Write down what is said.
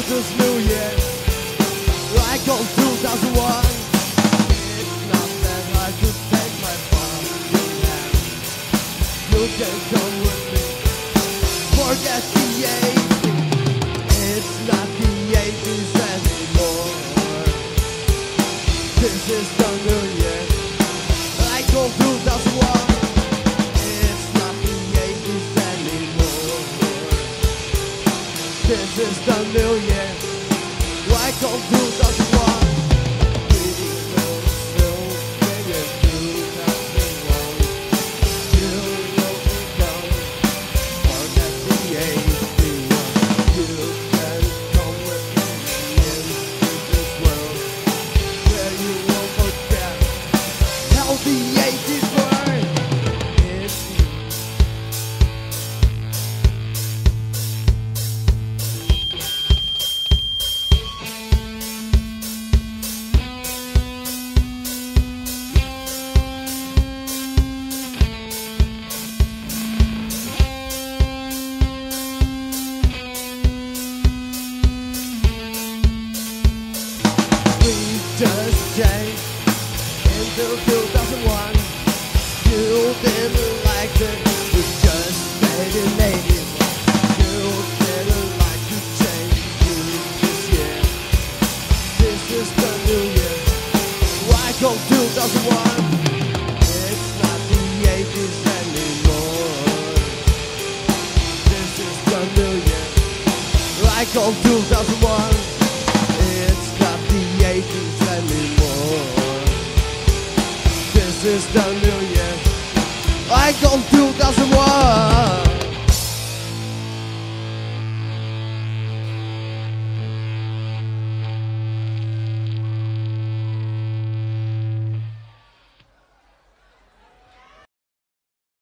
This new year, like on 2001. It's not that I could take my fucking hand. You can come with me, forget the 80s. It's not the 80s anymore. This is the new year, like on 2001. It's not the 80s anymore. This is the new year, like on 2001. Pretty close, still figure 2001. You will be gone, forget the 81. You can come with me into this world, where you won't forget how the 80s were. It's just changed into 2001. You didn't like it, you just made it late. You didn't like to change this year. This is the new year, like on 2001. It's not the 80s anymore. This is the new year, like on 2001. It's not the 80s anymore. This is the new year, like on 2001.